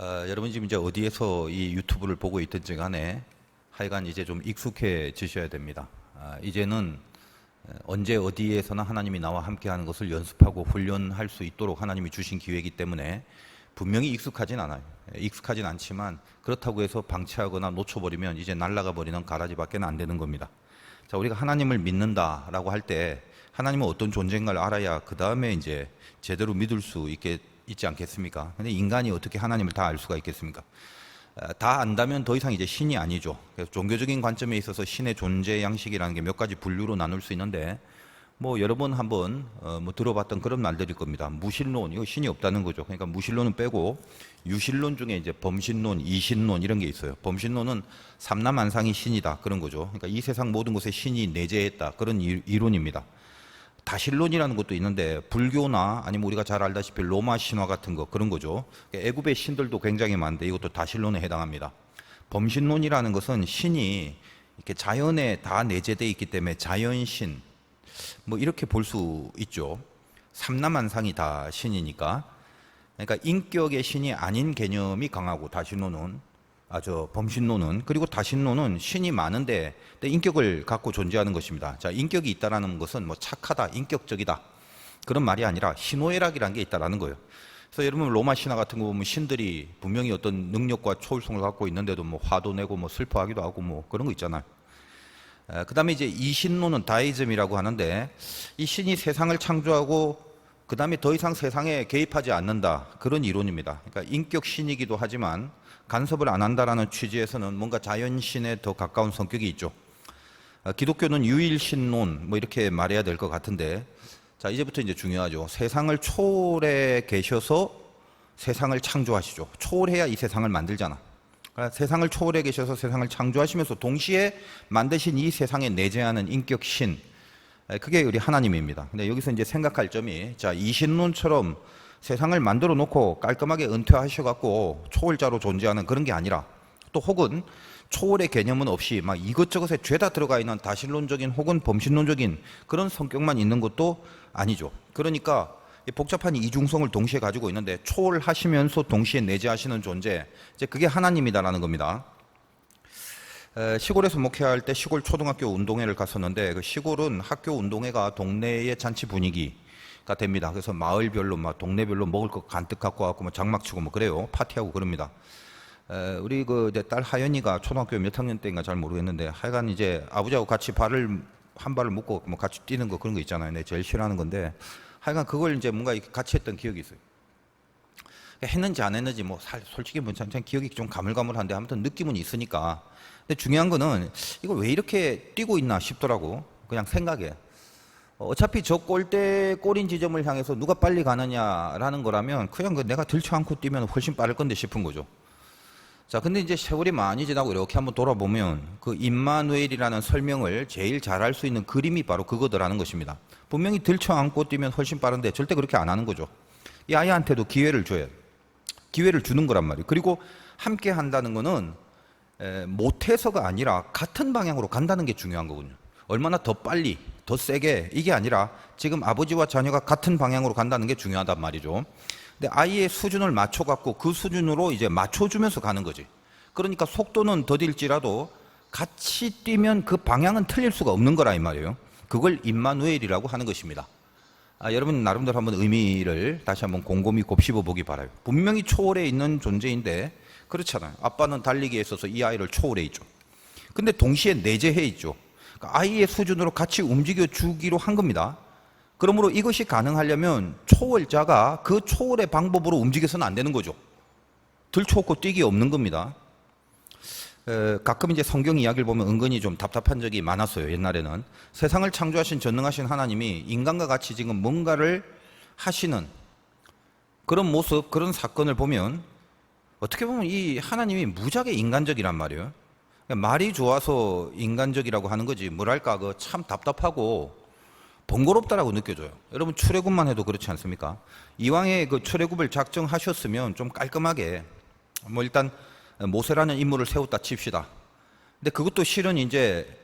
여러분 지금 이제 어디에서 이 유튜브를 보고 있든지 간에 하여간 이제 좀 익숙해지셔야 됩니다. 이제는 언제 어디에서나 하나님이 나와 함께하는 것을 연습하고 훈련할 수 있도록 하나님이 주신 기회이기 때문에 분명히 익숙하진 않아요. 익숙하진 않지만 그렇다고 해서 방치하거나 놓쳐버리면 이제 날아가 버리는 가라지밖에 안 되는 겁니다. 자, 우리가 하나님을 믿는다라고 할 때 하나님은 어떤 존재인가를 알아야 그 다음에 이제 제대로 믿을 수 있지 않겠습니까? 근데 인간이 어떻게 하나님을 다 알 수가 있겠습니까? 다 안다면 더 이상 이제 신이 아니죠. 그래서 종교적인 관점에 있어서 신의 존재 양식이라는 게 몇 가지 분류로 나눌 수 있는데, 뭐 여러 번 한번 들어봤던 그런 말들일 겁니다. 무신론, 이거 신이 없다는 거죠. 그러니까 무신론은 빼고 유신론 중에 이제 범신론, 이신론 이런 게 있어요. 범신론은 삼라만상이 신이다 그런 거죠. 그러니까 이 세상 모든 곳에 신이 내재했다 그런 이론입니다. 다신론이라는 것도 있는데 불교나 아니면 우리가 잘 알다시피 로마 신화 같은 거 그런 거죠. 애굽의 신들도 굉장히 많은데 이것도 다신론에 해당합니다. 범신론이라는 것은 신이 이렇게 자연에 다 내재되어 있기 때문에 자연신 뭐 이렇게 볼 수 있죠. 삼라만상이 다 신이니까. 그러니까 인격의 신이 아닌 개념이 강하고 범신론은. 그리고 다신론은 신이 많은데 인격을 갖고 존재하는 것입니다. 자, 인격이 있다라는 것은 뭐 착하다, 인격적이다 그런 말이 아니라 희노애락이라는 게 있다라는 거예요. 그래서 여러분 로마 신화 같은 거 보면 신들이 분명히 어떤 능력과 초월성을 갖고 있는데도 뭐 화도 내고 뭐 슬퍼하기도 하고 뭐 그런 거 있잖아요. 그 다음에 이제 이신론은 다이즘이라고 하는데 이 신이 세상을 창조하고 그 다음에 더 이상 세상에 개입하지 않는다 그런 이론입니다. 그러니까 인격 신이기도 하지만 간섭을 안 한다라는 취지에서는 뭔가 자연신에 더 가까운 성격이 있죠. 기독교는 유일신론 뭐 이렇게 말해야 될 것 같은데, 자 이제부터 이제 중요하죠. 세상을 초월해 계셔서 세상을 창조하시죠. 초월해야 이 세상을 만들잖아. 그러니까 세상을 초월해 계셔서 세상을 창조하시면서 동시에 만드신 이 세상에 내재하는 인격 신, 그게 우리 하나님입니다. 근데 여기서 이제 생각할 점이, 자 이신론처럼 세상을 만들어 놓고 깔끔하게 은퇴하셔갖고 초월자로 존재하는 그런 게 아니라, 또 혹은 초월의 개념은 없이 막 이것저것에 죄다 들어가 있는 다신론적인 혹은 범신론적인 그런 성격만 있는 것도 아니죠. 그러니까 복잡한 이중성을 동시에 가지고 있는데 초월하시면서 동시에 내재하시는 존재, 이제 그게 하나님이다라는 겁니다. 시골에서 목회할 때 시골 초등학교 운동회를 갔었는데, 그 시골은 학교 운동회가 동네의 잔치 분위기가 됩니다. 그래서 마을별로 막 동네별로 먹을 거 간뜩 갖고 와서 뭐 장막 치고 뭐 그래요. 파티하고 그럽니다. 우리 그 딸 하연이가 초등학교 몇 학년 때인가 잘 모르겠는데 하여간 이제 아버지하고 같이 한 발을 묶고 뭐 같이 뛰는 거 그런 거 있잖아요. 내가 제일 싫어하는 건데 하여간 그걸 이제 뭔가 같이 했던 기억이 있어요. 했는지 안 했는지 뭐 솔직히 뭐 기억이 좀 가물가물한데 아무튼 느낌은 있으니까. 근데 중요한 거는 이걸 왜 이렇게 뛰고 있나 싶더라고. 그냥 생각에. 어차피 저 골인 지점을 향해서 누가 빨리 가느냐라는 거라면 그냥 내가 들쳐 안고 뛰면 훨씬 빠를 건데 싶은 거죠. 자, 근데 이제 세월이 많이 지나고 이렇게 한번 돌아보면 그 임마누엘이라는 설명을 제일 잘할 수 있는 그림이 바로 그거더라는 것입니다. 분명히 들쳐 안고 뛰면 훨씬 빠른데 절대 그렇게 안 하는 거죠. 이 아이한테도 기회를 줘야 돼요. 기회를 주는 거란 말이에요. 그리고 함께 한다는 거는 못해서가 아니라 같은 방향으로 간다는 게 중요한 거군요. 얼마나 더 빨리, 더 세게, 이게 아니라 지금 아버지와 자녀가 같은 방향으로 간다는 게 중요하단 말이죠. 근데 아이의 수준을 맞춰갖고 그 수준으로 이제 맞춰주면서 가는 거지. 그러니까 속도는 더딜지라도 같이 뛰면 그 방향은 틀릴 수가 없는 거라 이 말이에요. 그걸 임마누엘이라고 하는 것입니다. 여러분 나름대로 한번 의미를 다시 한번 곰곰이 곱씹어 보기 바라요. 분명히 초월해 있는 존재인데 그렇잖아요. 아빠는 달리기에 있어서 이 아이를 초월해 있죠. 근데 동시에 내재해 있죠. 그러니까 아이의 수준으로 같이 움직여 주기로 한 겁니다. 그러므로 이것이 가능하려면 초월자가 그 초월의 방법으로 움직여서는 안 되는 거죠. 들쳐오고 뛰기 없는 겁니다. 가끔 이제 성경 이야기를 보면 은근히 좀 답답한 적이 많았어요. 옛날에는 세상을 창조하신 전능하신 하나님이 인간과 같이 지금 뭔가를 하시는 그런 모습, 그런 사건을 보면 어떻게 보면 이 하나님이 무지하게 인간적이란 말이에요. 말이 좋아서 인간적이라고 하는 거지 뭐랄까 그 참 답답하고 번거롭다라고 느껴져요. 여러분 출애굽만 해도 그렇지 않습니까? 이왕에 그 출애굽을 작정하셨으면 좀 깔끔하게 뭐 일단 모세라는 인물을 세웠다 칩시다. 근데 그것도 실은 이제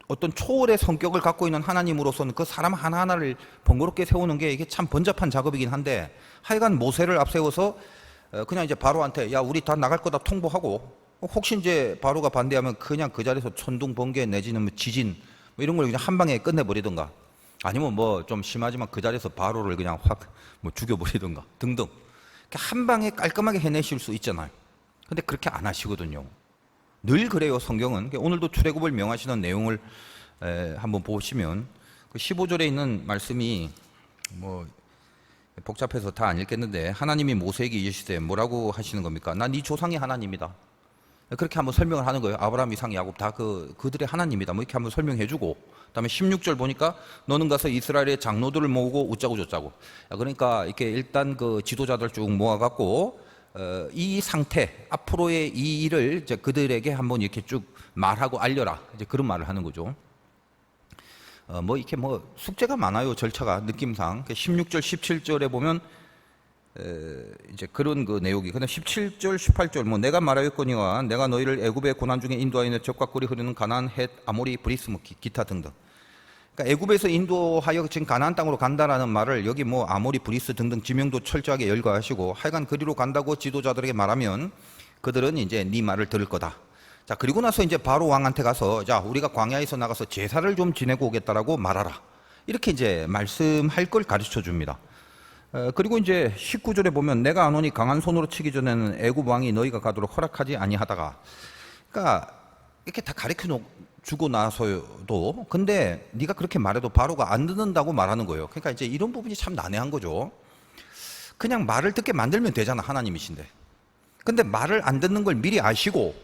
어떤 초월의 성격을 갖고 있는 하나님으로서는 그 사람 하나하나를 번거롭게 세우는 게 이게 참 번잡한 작업이긴 한데 하여간 모세를 앞세워서 그냥 이제 바로한테 야 우리 다 나갈 거다 통보하고 혹시 이제 바로가 반대하면 그냥 그 자리에서 천둥 번개 내지는 뭐 지진 뭐 이런 걸 그냥 한 방에 끝내버리든가 아니면 뭐 좀 심하지만 그 자리에서 바로를 그냥 확 뭐 죽여버리든가 등등 한 방에 깔끔하게 해내실 수 있잖아요. 근데 그렇게 안 하시거든요. 늘 그래요. 성경은. 오늘도 출애굽을 명하시는 내용을 한번 보시면 그 15절에 있는 말씀이 뭐 복잡해서 다 안 읽겠는데 하나님이 모세에게 이르시되 뭐라고 하시는 겁니까? 난 네 조상의 하나님이다. 그렇게 한번 설명을 하는 거예요. 아브라함, 이삭, 야곱 다 그들의 하나님이다. 뭐 이렇게 한번 설명해주고, 그다음에 16절 보니까 너는 가서 이스라엘의 장로들을 모으고 웃자고 저자고. 그러니까 이렇게 일단 그 지도자들 쭉 모아갖고 이 상태 앞으로의 이 일을 이제 그들에게 한번 이렇게 쭉 말하고 알려라. 이제 그런 말을 하는 거죠. 뭐 이렇게 뭐 숙제가 많아요. 절차가 느낌상. 16절, 17절에 보면 이제 그런 그 내용이. 근데 17절, 18절 뭐 내가 말하였거니와 내가 너희를 애굽의 고난 중에 인도하여 적과 꿀이 흐르는 가나안, 헷, 아모리, 브리스 뭐 기타 등등. 그러니까 애굽에서 인도하여 지금 가나안 땅으로 간다라는 말을 여기 뭐 아모리, 브리스 등등 지명도 철저하게 열거하시고 하여간 그리로 간다고 지도자들에게 말하면 그들은 이제 네 말을 들을 거다. 자, 그리고 나서 이제 바로 왕한테 가서 자, 우리가 광야에서 나가서 제사를 좀 지내고 오겠다라고 말하라. 이렇게 이제 말씀할 걸 가르쳐 줍니다. 그리고 이제 19절에 보면 내가 안 오니 강한 손으로 치기 전에는 애굽 왕이 너희가 가도록 허락하지 아니하다가, 그러니까 이렇게 다 가르쳐 주고 나서도 근데 네가 그렇게 말해도 바로가 안 듣는다고 말하는 거예요. 그러니까 이제 이런 부분이 참 난해한 거죠. 그냥 말을 듣게 만들면 되잖아, 하나님이신데. 근데 말을 안 듣는 걸 미리 아시고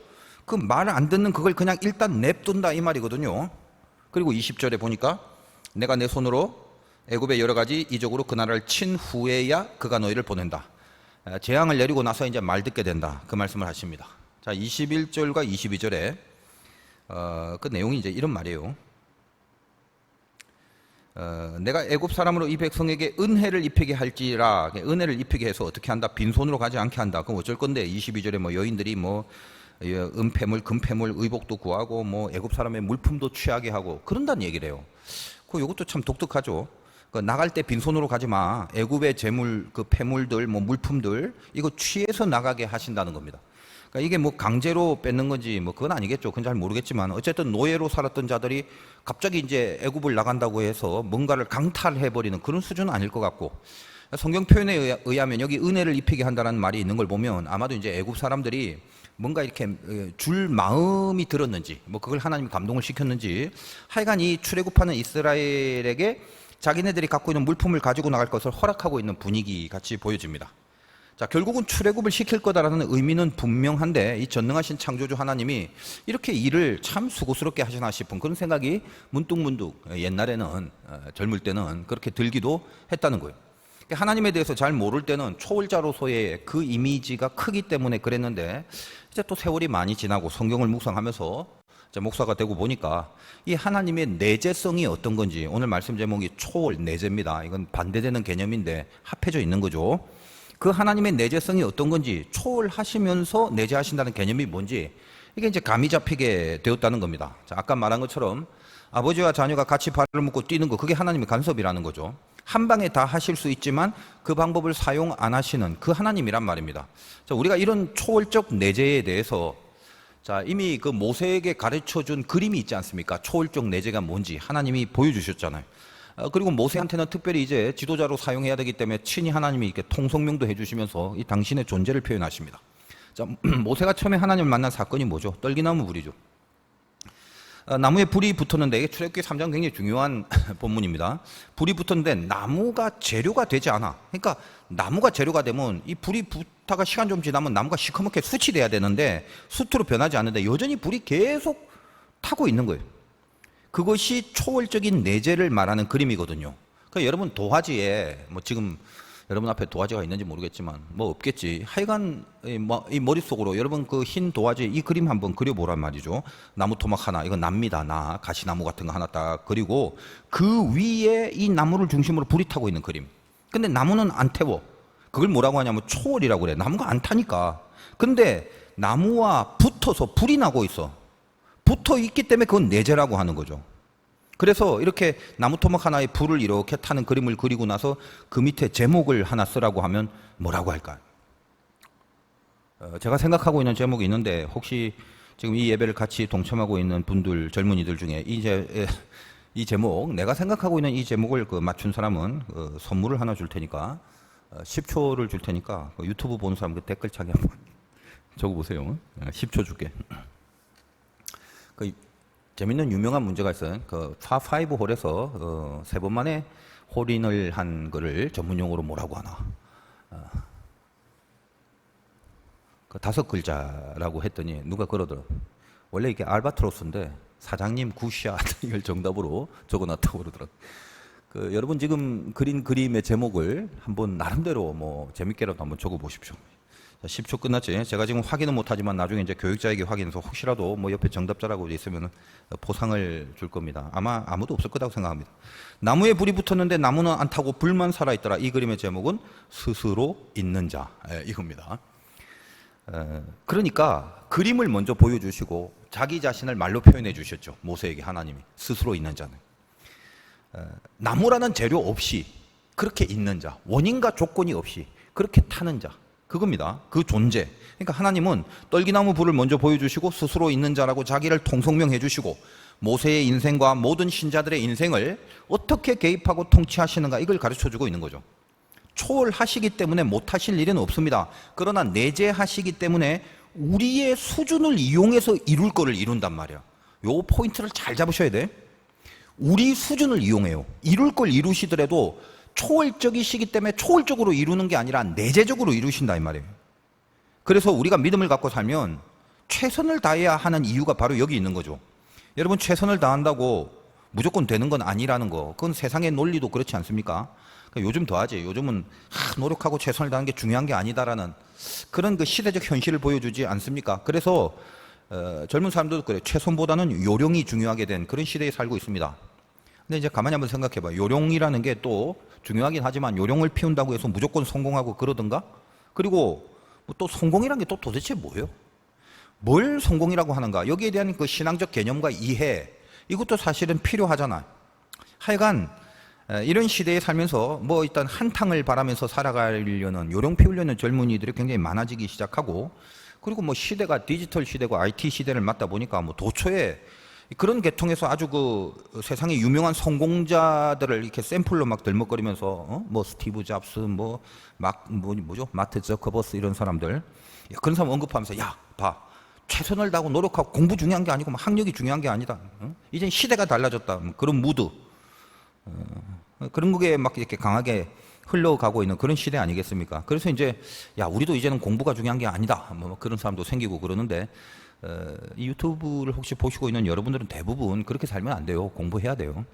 그 말을 안 듣는 그걸 그냥 일단 냅둔다 이 말이거든요. 그리고 20절에 보니까 내가 내 손으로 애굽의 여러 가지 이적으로 그 나라를 친 후에야 그가 너희를 보낸다. 재앙을 내리고 나서 이제 말 듣게 된다. 그 말씀을 하십니다. 자, 21절과 22절에 그 내용이 이제 이런 말이에요. 내가 애굽 사람으로 이 백성에게 은혜를 입히게 할지라. 은혜를 입히게 해서 어떻게 한다? 빈손으로 가지 않게 한다. 그럼 어쩔 건데 22절에 뭐 여인들이 뭐 은폐물, 금폐물, 의복도 구하고 뭐 애굽 사람의 물품도 취하게 하고 그런다는 얘기를 해요. 이것도 참 독특하죠. 나갈 때 빈손으로 가지 마. 애굽의 재물, 그 폐물들, 뭐 물품들 이거 취해서 나가게 하신다는 겁니다. 그러니까 이게 뭐 강제로 뺏는 건지 뭐 그건 아니겠죠. 그건 잘 모르겠지만 어쨌든 노예로 살았던 자들이 갑자기 이제 애굽을 나간다고 해서 뭔가를 강탈해 버리는 그런 수준은 아닐 것 같고, 성경 표현에 의하면 여기 은혜를 입히게 한다는 말이 있는 걸 보면 아마도 이제 애굽 사람들이 뭔가 이렇게 줄 마음이 들었는지 뭐 그걸 하나님이 감동을 시켰는지 하여간 이 출애굽하는 이스라엘에게 자기네들이 갖고 있는 물품을 가지고 나갈 것을 허락하고 있는 분위기 같이 보여집니다. 자, 결국은 출애굽을 시킬 거다라는 의미는 분명한데 이 전능하신 창조주 하나님이 이렇게 일을 참 수고스럽게 하시나 싶은 그런 생각이 문득문득 옛날에는 젊을 때는 그렇게 들기도 했다는 거예요. 하나님에 대해서 잘 모를 때는 초월자로서의 그 이미지가 크기 때문에 그랬는데 이제 또 세월이 많이 지나고 성경을 묵상하면서 목사가 되고 보니까 이 하나님의 내재성이 어떤 건지, 오늘 말씀 제목이 초월 내재입니다. 이건 반대되는 개념인데 합해져 있는 거죠. 그 하나님의 내재성이 어떤 건지, 초월하시면서 내재하신다는 개념이 뭔지 이게 이제 감이 잡히게 되었다는 겁니다. 자, 아까 말한 것처럼 아버지와 자녀가 같이 발을 묶고 뛰는 거, 그게 하나님의 간섭이라는 거죠. 한 방에 다 하실 수 있지만 그 방법을 사용 안 하시는 그 하나님이란 말입니다. 자, 우리가 이런 초월적 내재에 대해서 자, 이미 그 모세에게 가르쳐 준 그림이 있지 않습니까? 초월적 내재가 뭔지 하나님이 보여주셨잖아요. 그리고 모세한테는 특별히 이제 지도자로 사용해야 되기 때문에 친히 하나님이 이렇게 통성명도 해주시면서 이 당신의 존재를 표현하십니다. 자, 모세가 처음에 하나님을 만난 사건이 뭐죠? 떨기나무 불이죠. 나무에 불이 붙었는데, 이게 출애굽기 3장 굉장히 중요한 본문입니다. 불이 붙었는데 나무가 재료가 되지 않아. 그러니까 나무가 재료가 되면 이 불이 붙다가 시간 좀 지나면 나무가 시커멓게 숯이 돼야 되는데 숯으로 변하지 않는데 여전히 불이 계속 타고 있는 거예요. 그것이 초월적인 내재를 말하는 그림이거든요. 그러니까 여러분 도화지에 뭐 지금 여러분 앞에 도화지가 있는지 모르겠지만 뭐 없겠지. 하여간 이 머릿속으로 여러분 그 흰 도화지 이 그림 한번 그려보란 말이죠. 나무 토막 하나, 이거 납니다. 나 가시나무 같은 거 하나 딱 그리고 그 위에 이 나무를 중심으로 불이 타고 있는 그림. 근데 나무는 안 태워. 그걸 뭐라고 하냐면 초월이라고 그래. 나무가 안 타니까. 근데 나무와 붙어서 불이 나고 있어. 붙어 있기 때문에 그건 내재라고 하는 거죠. 그래서 이렇게 나무 토막 하나에 불을 이렇게 타는 그림을 그리고 나서 그 밑에 제목을 하나 쓰라고 하면 뭐라고 할까요? 제가 생각하고 있는 제목이 있는데 혹시 지금 이 예배를 같이 동참하고 있는 분들, 젊은이들 중에 이 제목, 내가 생각하고 있는 이 제목을 맞춘 사람은 선물을 하나 줄 테니까 10초를 줄 테니까 유튜브 보는 사람 댓글창에 한번 적어보세요. 10초 줄게. 재밌는 유명한 문제가 있어요. 파5 홀에서 3번 만에 홀인을 한 거를 전문용어로 뭐라고 하나. 5글자라고 했더니 누가 그러더라고요. 원래 이게 알바트로스인데 사장님 굿샷 이걸 정답으로 적어놨다고 그러더라고요. 여러분 지금 그린 그림의 제목을 한번 나름대로 뭐 재밌게라도 한번 적어보십시오. 10초 끝났지. 제가 지금 확인은 못하지만 나중에 이제 교육자에게 확인해서 혹시라도 뭐 옆에 정답자라고 있으면 포상을 줄 겁니다. 아마 아무도 없을 거라고 생각합니다. 나무에 불이 붙었는데 나무는 안 타고 불만 살아있더라. 이 그림의 제목은 스스로 있는 자, 이겁니다. 그러니까 그림을 먼저 보여주시고 자기 자신을 말로 표현해 주셨죠. 모세에게 하나님이 스스로 있는 자는 나무라는 재료 없이 그렇게 있는 자, 원인과 조건이 없이 그렇게 타는 자, 그겁니다. 그 존재. 그러니까 하나님은 떨기나무 불을 먼저 보여주시고 스스로 있는 자라고 자기를 통성명해 주시고 모세의 인생과 모든 신자들의 인생을 어떻게 개입하고 통치하시는가 이걸 가르쳐주고 있는 거죠. 초월하시기 때문에 못하실 일은 없습니다. 그러나 내재하시기 때문에 우리의 수준을 이용해서 이룰 거를 이룬단 말이야. 요 포인트를 잘 잡으셔야 돼. 우리 수준을 이용해요. 이룰 걸 이루시더라도 초월적이시기 때문에 초월적으로 이루는 게 아니라 내재적으로 이루신다 이 말이에요. 그래서 우리가 믿음을 갖고 살면 최선을 다해야 하는 이유가 바로 여기 있는 거죠. 여러분 최선을 다한다고 무조건 되는 건 아니라는 거. 그건 세상의 논리도 그렇지 않습니까? 그러니까 요즘 더하지. 요즘은 노력하고 최선을 다하는 게 중요한 게 아니다라는 그런 그 시대적 현실을 보여주지 않습니까? 그래서 젊은 사람들도 그래. 최선보다는 요령이 중요하게 된 그런 시대에 살고 있습니다. 근데 이제 가만히 한번 생각해봐. 요령이라는 게 또 중요하긴 하지만 요령을 피운다고 해서 무조건 성공하고 그러던가? 그리고 또 성공이란 게 또 도대체 뭐예요? 뭘 성공이라고 하는가? 여기에 대한 그 신앙적 개념과 이해 이것도 사실은 필요하잖아. 하여간 이런 시대에 살면서 뭐 일단 한탕을 바라면서 살아가려는 요령 피우려는 젊은이들이 굉장히 많아지기 시작하고 그리고 뭐 시대가 디지털 시대고 IT 시대를 맞다 보니까 뭐 도처에 그런 계통에서 아주 그 세상의 유명한 성공자들을 이렇게 샘플로 막 들먹거리면서 뭐 스티브 잡스 뭐죠 마트 저커버스 이런 사람들 그런 사람 언급하면서 야 봐 최선을 다하고 노력하고 공부 중요한 게 아니고 학력이 중요한 게 아니다. 이젠 시대가 달라졌다. 그런 무드 그런 거에 막 이렇게 강하게 흘러가고 있는 그런 시대 아니겠습니까? 그래서 이제 야 우리도 이제는 공부가 중요한 게 아니다. 뭐 그런 사람도 생기고 그러는데. 이 유튜브를 혹시 보시고 있는 여러분들은 대부분 그렇게 살면 안 돼요. 공부해야 돼요.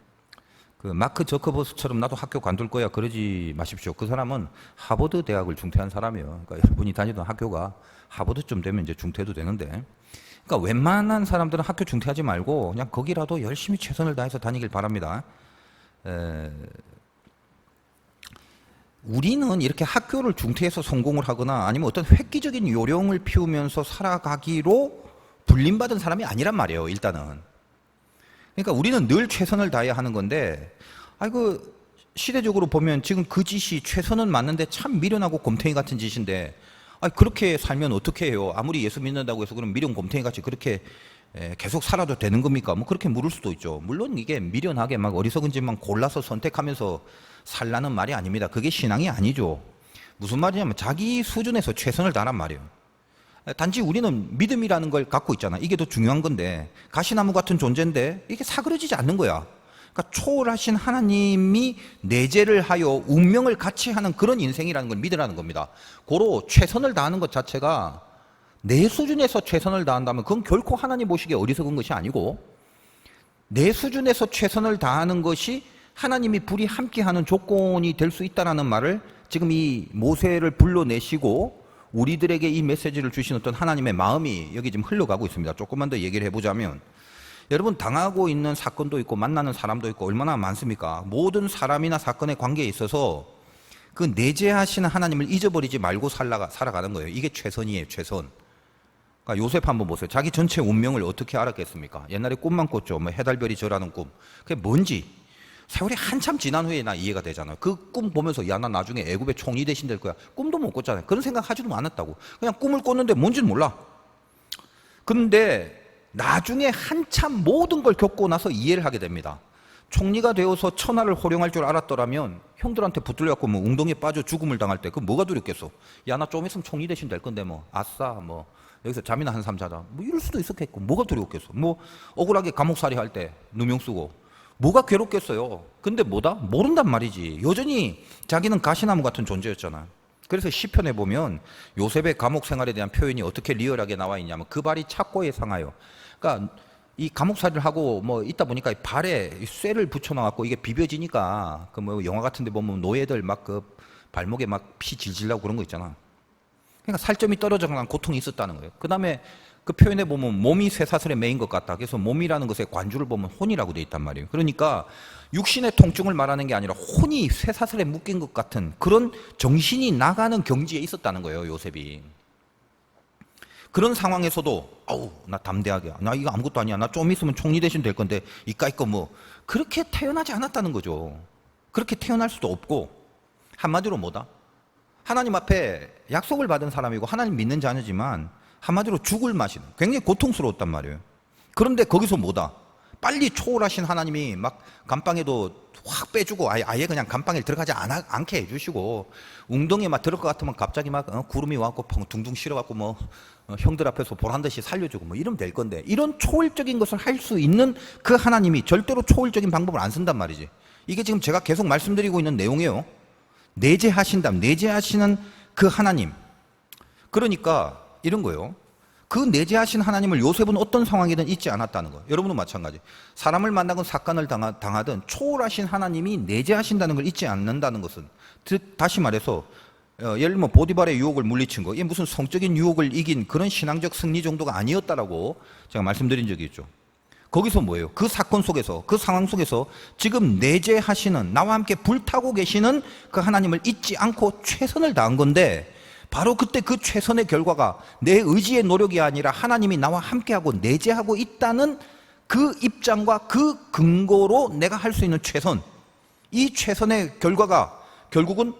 그 마크 저커버스처럼 나도 학교 관둘 거야 그러지 마십시오. 그 사람은 하버드 대학을 중퇴한 사람이에요. 그러니까 여러분이 다니던 학교가 하버드쯤 되면 이제 중퇴도 되는데, 그러니까 웬만한 사람들은 학교 중퇴하지 말고 그냥 거기라도 열심히 최선을 다해서 다니길 바랍니다. 우리는 이렇게 학교를 중퇴해서 성공을 하거나 아니면 어떤 획기적인 요령을 피우면서 살아가기로 불림받은 사람이 아니란 말이에요, 일단은. 그러니까 우리는 늘 최선을 다해야 하는 건데, 아이고, 시대적으로 보면 지금 그 짓이 최선은 맞는데 참 미련하고 곰탱이 같은 짓인데, 그렇게 살면 어떻게 해요? 아무리 예수 믿는다고 해서 그럼 미련 곰탱이 같이 그렇게 계속 살아도 되는 겁니까? 뭐 그렇게 물을 수도 있죠. 물론 이게 미련하게 막 어리석은 짓만 골라서 선택하면서 살라는 말이 아닙니다. 그게 신앙이 아니죠. 무슨 말이냐면 자기 수준에서 최선을 다하란 말이에요. 단지 우리는 믿음이라는 걸 갖고 있잖아. 이게 더 중요한 건데 가시나무 같은 존재인데 이게 사그러지지 않는 거야. 그러니까 초월하신 하나님이 내재를 하여 운명을 같이 하는 그런 인생이라는 걸 믿으라는 겁니다. 고로 최선을 다하는 것 자체가 내 수준에서 최선을 다한다면 그건 결코 하나님 보시기에 어리석은 것이 아니고 내 수준에서 최선을 다하는 것이 하나님이 불이 함께하는 조건이 될 수 있다는 말을 지금 이 모세를 불러내시고 우리들에게 이 메시지를 주신 어떤 하나님의 마음이 여기 지금 흘러가고 있습니다. 조금만 더 얘기를 해보자면 여러분 당하고 있는 사건도 있고 만나는 사람도 있고 얼마나 많습니까? 모든 사람이나 사건의 관계에 있어서 그 내재하시는 하나님을 잊어버리지 말고 살아가는 거예요. 이게 최선이에요, 최선. 그러니까 요셉 한번 보세요. 자기 전체 운명을 어떻게 알았겠습니까? 옛날에 꿈만 꿨죠. 뭐 해달별이 저라는 꿈. 그게 뭔지. 세월이 한참 지난 후에 나 이해가 되잖아요. 그 꿈 보면서 야, 나 나중에 애굽의 총리 대신 될 거야. 꿈도 못 꿨잖아요. 그런 생각 하지도 않았다고. 그냥 꿈을 꿨는데 뭔지는 몰라. 근데 나중에 한참 모든 걸 겪고 나서 이해를 하게 됩니다. 총리가 되어서 천하를 호령할 줄 알았더라면 형들한테 붙들려갖고 뭐 웅덩이에 빠져 죽음을 당할 때 그 뭐가 두렵겠어. 야, 나 좀 있으면 총리 대신 될 건데 뭐 아싸 뭐 여기서 잠이나 한 삼 자자 뭐 이럴 수도 있었겠고 뭐가 두렵겠어. 뭐 억울하게 감옥살이 할 때 누명 쓰고 뭐가 괴롭겠어요. 근데 뭐다? 모른단 말이지. 여전히 자기는 가시나무 같은 존재였잖아. 그래서 시편에 보면 요셉의 감옥 생활에 대한 표현이 어떻게 리얼하게 나와 있냐면 그 발이 착고에 상하여. 그러니까 이 감옥살이를 하고 뭐 있다 보니까 발에 쇠를 붙여놔갖고 이게 비벼지니까 그 뭐 영화 같은데 보면 노예들 막 그 발목에 막 피 질질 나고 그런 거 있잖아. 그러니까 살점이 떨어져간 고통이 있었다는 거예요. 그 다음에 그 표현에 보면 몸이 쇠사슬에 매인 것 같다. 그래서 몸이라는 것의 관주를 보면 혼이라고 돼 있단 말이에요. 그러니까 육신의 통증을 말하는 게 아니라 혼이 쇠사슬에 묶인 것 같은 그런 정신이 나가는 경지에 있었다는 거예요, 요셉이. 그런 상황에서도 아우 나 담대하게 나 이거 아무것도 아니야. 나 좀 있으면 총리 대신 될 건데 이까이 거 뭐 그렇게 태어나지 않았다는 거죠. 그렇게 태어날 수도 없고 한마디로 뭐다? 하나님 앞에 약속을 받은 사람이고 하나님 믿는 자녀지만 한마디로 죽을 맛이는 굉장히 고통스러웠단 말이에요. 그런데 거기서 뭐다? 빨리 초월하신 하나님이 막 감방에도 확 빼주고 아예 그냥 감방에 들어가지 않게 해주시고 웅덩이에 막 들을 것 같으면 갑자기 막 구름이 와갖고 둥둥 실어갖고 뭐 형들 앞에서 보란 듯이 살려주고 뭐 이러면 될 건데 이런 초월적인 것을 할 수 있는 그 하나님이 절대로 초월적인 방법을 안 쓴단 말이지. 이게 지금 제가 계속 말씀드리고 있는 내용이에요. 내재하시는 그 하나님. 그러니까 이런 거예요. 그 내재하신 하나님을 요셉은 어떤 상황이든 잊지 않았다는 거예요. 여러분도 마찬가지. 사람을 만나건 사건을 당하든 초월하신 하나님이 내재하신다는 걸 잊지 않는다는 것은 다시 말해서 예를 들면 보디발의 유혹을 물리친 거 이게 무슨 성적인 유혹을 이긴 그런 신앙적 승리 정도가 아니었다라고 제가 말씀드린 적이 있죠. 거기서 뭐예요? 그 사건 속에서 그 상황 속에서 지금 내재하시는 나와 함께 불타고 계시는 그 하나님을 잊지 않고 최선을 다한 건데 바로 그때 그 최선의 결과가 내 의지의 노력이 아니라 하나님이 나와 함께하고 내재하고 있다는 그 입장과 그 근거로 내가 할 수 있는 최선, 이 최선의 결과가 결국은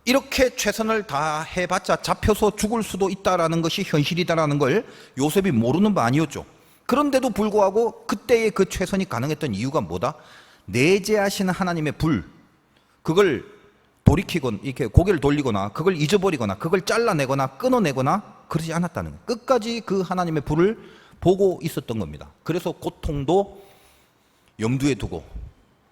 이렇게 최선을 다해봤자 잡혀서 죽을 수도 있다라는 것이 현실이다라는 걸 요셉이 모르는 바 아니었죠. 그런데도 불구하고 그때의 그 최선이 가능했던 이유가 뭐다? 내재하시는 하나님의 불, 그걸 돌이키거나 이렇게 고개를 돌리거나 그걸 잊어버리거나 그걸 잘라내거나 끊어내거나 그러지 않았다는 거예요. 끝까지 그 하나님의 불을 보고 있었던 겁니다. 그래서 고통도 염두에 두고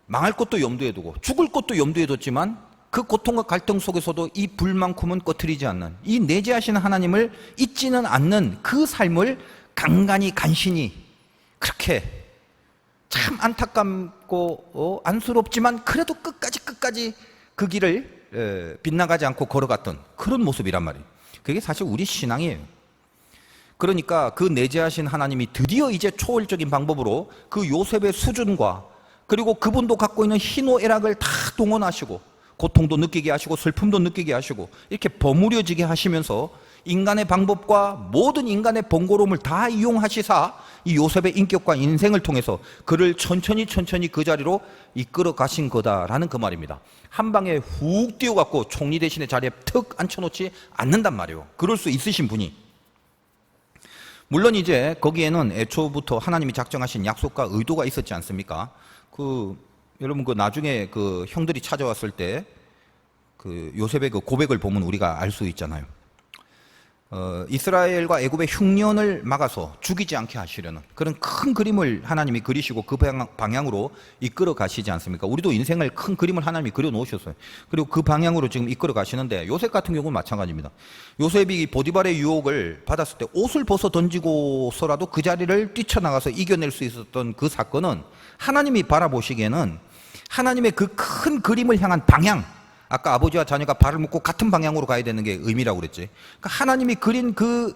망할 것도 염두에 두고 죽을 것도 염두에 뒀지만 그 고통과 갈등 속에서도 이 불만큼은 꺼트리지 않는 이 내재하시는 하나님을 잊지는 않는 그 삶을 간간히 간신히 그렇게 참 안타깝고 안쓰럽지만 그래도 끝까지 그 길을 빗나가지 않고 걸어갔던 그런 모습이란 말이에요. 그게 사실 우리 신앙이에요. 그러니까 그 내재하신 하나님이 드디어 이제 초월적인 방법으로 그 요셉의 수준과 그리고 그분도 갖고 있는 희노애락을 다 동원하시고 고통도 느끼게 하시고 슬픔도 느끼게 하시고 이렇게 버무려지게 하시면서 인간의 방법과 모든 인간의 번거로움을 다 이용하시사 이 요셉의 인격과 인생을 통해서 그를 천천히 그 자리로 이끌어 가신 거다라는 그 말입니다. 한 방에 훅 뛰어갖고 총리 대신의 자리에 턱 앉혀놓지 않는단 말이에요. 그럴 수 있으신 분이. 물론 이제 거기에는 애초부터 하나님이 작정하신 약속과 의도가 있었지 않습니까? 여러분 나중에 그 형들이 찾아왔을 때 그 요셉의 그 고백을 보면 우리가 알 수 있잖아요. 이스라엘과 애굽의 흉년을 막아서 죽이지 않게 하시려는 그런 큰 그림을 하나님이 그리시고 그 방향으로 이끌어 가시지 않습니까? 우리도 인생을 큰 그림을 하나님이 그려 놓으셨어요. 그리고 그 방향으로 지금 이끌어 가시는데 요셉 같은 경우는 마찬가지입니다. 요셉이 보디발의 유혹을 받았을 때 옷을 벗어 던지고서라도 그 자리를 뛰쳐나가서 이겨낼 수 있었던 그 사건은 하나님이 바라보시기에는 하나님의 그 큰 그림을 향한 방향, 아까 아버지와 자녀가 발을 묶고 같은 방향으로 가야 되는 게 의미라고 그랬지. 그러니까 하나님이 그린 그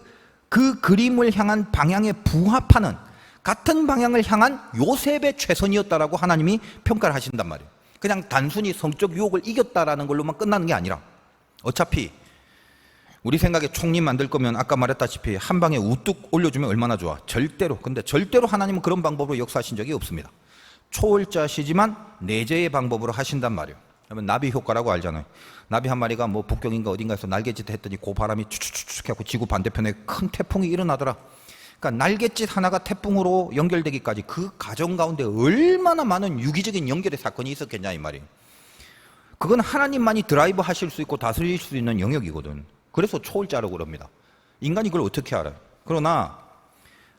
그림을 향한 방향에 부합하는 같은 방향을 향한 요셉의 최선이었다라고 하나님이 평가를 하신단 말이에요. 그냥 단순히 성적 유혹을 이겼다라는 걸로만 끝나는 게 아니라 어차피 우리 생각에 총리 만들 거면 아까 말했다시피 한 방에 우뚝 올려주면 얼마나 좋아. 근데 절대로 하나님은 그런 방법으로 역사하신 적이 없습니다. 초월자시지만 내재의 방법으로 하신단 말이에요. 그러면 나비 효과라고 알잖아요. 나비 한 마리가 뭐 북경인가 어딘가에서 날갯짓 했더니 그 바람이 추추추 해갖고 지구 반대편에 큰 태풍이 일어나더라. 그러니까 날갯짓 하나가 태풍으로 연결되기까지 그 과정 가운데 얼마나 많은 유기적인 연결의 사건이 있었겠냐 이 말이에요. 그건 하나님만이 드라이브 하실 수 있고 다스릴 수 있는 영역이거든. 그래서 초월자라고 그럽니다. 인간이 그걸 어떻게 알아요? 그러나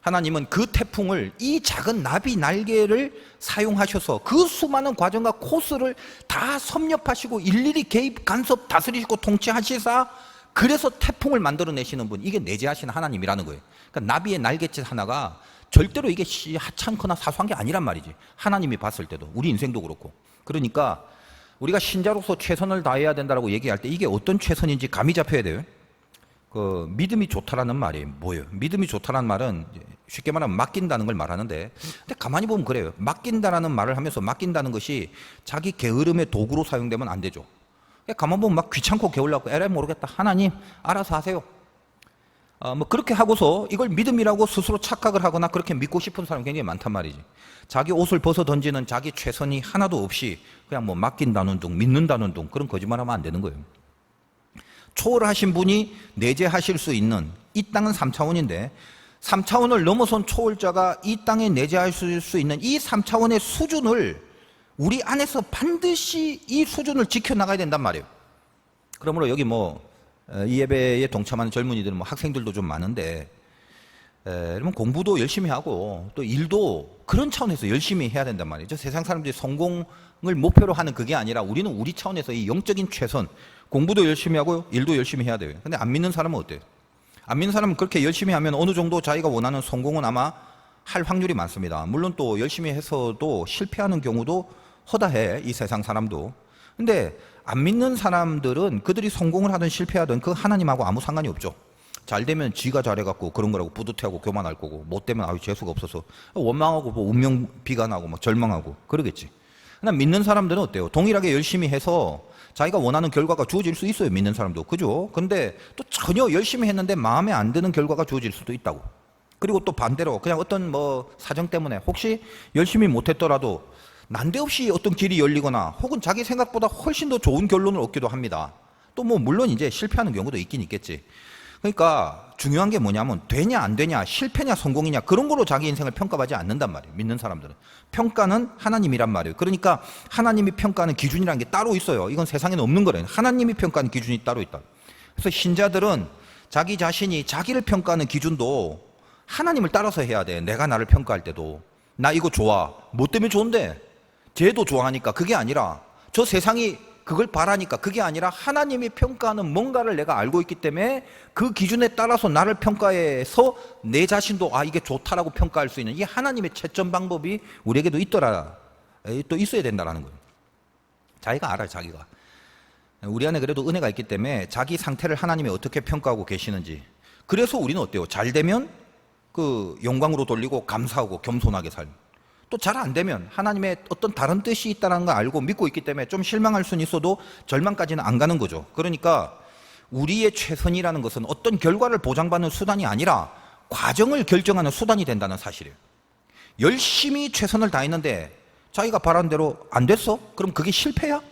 하나님은 그 태풍을 이 작은 나비 날개를 사용하셔서 그 수많은 과정과 코스를 다 섭렵하시고 일일이 개입, 간섭, 다스리시고 통치하시사 그래서 태풍을 만들어내시는 분, 이게 내재하신 하나님이라는 거예요. 그러니까 나비의 날갯짓 하나가 절대로 이게 하찮거나 사소한 게 아니란 말이지. 하나님이 봤을 때도, 우리 인생도 그렇고. 그러니까 우리가 신자로서 최선을 다해야 된다고 얘기할 때 이게 어떤 최선인지 감이 잡혀야 돼요. 그 믿음이 좋다라는 말이 뭐예요? 믿음이 좋다라는 말은 쉽게 말하면 맡긴다는 걸 말하는데, 근데 가만히 보면 그래요. 맡긴다라는 말을 하면서 맡긴다는 것이 자기 게으름의 도구로 사용되면 안 되죠. 가만 보면 막 귀찮고 게을렀고 에라이 모르겠다. 하나님 알아서 하세요. 뭐 그렇게 하고서 이걸 믿음이라고 스스로 착각을 하거나 그렇게 믿고 싶은 사람이 굉장히 많단 말이지. 자기 옷을 벗어 던지는 자기 최선이 하나도 없이 그냥 뭐 맡긴다는 둥, 믿는다는 둥, 그런 거짓말하면 안 되는 거예요. 초월하신 분이 내재하실 수 있는, 이 땅은 3차원인데 3차원을 넘어선 초월자가 이 땅에 내재하실 수 있는 이 3차원의 수준을 우리 안에서 반드시 이 수준을 지켜나가야 된단 말이에요. 그러므로 여기 이 예배에 동참하는 젊은이들은 학생들도 좀 많은데, 그러면 공부도 열심히 하고 또 일도 그런 차원에서 열심히 해야 된단 말이죠. 세상 사람들이 성공을 목표로 하는 그게 아니라 우리는 우리 차원에서 이 영적인 최선, 공부도 열심히 하고 일도 열심히 해야 돼요. 근데 안 믿는 사람은 어때요? 안 믿는 사람은 그렇게 열심히 하면 어느 정도 자기가 원하는 성공은 아마 할 확률이 많습니다. 물론 또 열심히 해서도 실패하는 경우도 허다해, 이 세상 사람도. 근데 안 믿는 사람들은 그들이 성공을 하든 실패하든 그 하나님하고 아무 상관이 없죠. 잘 되면 지가 잘해갖고 그런 거라고 뿌듯해하고 교만할 거고, 못 되면 아유 재수가 없어서 원망하고 운명 비관하고 막 절망하고 그러겠지. 그러나 믿는 사람들은 어때요? 동일하게 열심히 해서 자기가 원하는 결과가 주어질 수 있어요. 믿는 사람도. 그죠? 근데 또 전혀 열심히 했는데 마음에 안 드는 결과가 주어질 수도 있다고. 그리고 또 반대로 그냥 어떤 사정 때문에 혹시 열심히 못했더라도 난데없이 어떤 길이 열리거나 혹은 자기 생각보다 훨씬 더 좋은 결론을 얻기도 합니다. 또 물론 이제 실패하는 경우도 있긴 있겠지. 그러니까 중요한 게 뭐냐면 되냐 안 되냐, 실패냐 성공이냐, 그런 거로 자기 인생을 평가하지 않는단 말이에요. 믿는 사람들은. 평가는 하나님이란 말이에요. 그러니까 하나님이 평가하는 기준이라는 게 따로 있어요. 이건 세상에는 없는 거래요. 하나님이 평가하는 기준이 따로 있다. 그래서 신자들은 자기 자신이 자기를 평가하는 기준도 하나님을 따라서 해야 돼. 내가 나를 평가할 때도 나 이거 좋아, 뭐 때문에 좋은데? 쟤도 좋아하니까. 그게 아니라 저 세상이 그걸 바라니까. 그게 아니라 하나님이 평가하는 뭔가를 내가 알고 있기 때문에 그 기준에 따라서 나를 평가해서 내 자신도 이게 좋다라고 평가할 수 있는 이 하나님의 채점 방법이 우리에게도 있더라, 또 있어야 된다라는 거예요. 자기가 알아요. 자기가 우리 안에 그래도 은혜가 있기 때문에 자기 상태를 하나님이 어떻게 평가하고 계시는지. 그래서 우리는 어때요? 잘 되면 그 영광으로 돌리고 감사하고 겸손하게 살고, 또 잘 안 되면 하나님의 어떤 다른 뜻이 있다는 걸 알고 믿고 있기 때문에 좀 실망할 수는 있어도 절망까지는 안 가는 거죠. 그러니까 우리의 최선이라는 것은 어떤 결과를 보장받는 수단이 아니라 과정을 결정하는 수단이 된다는 사실이에요. 열심히 최선을 다했는데 자기가 바라는 대로 안 됐어? 그럼 그게 실패야?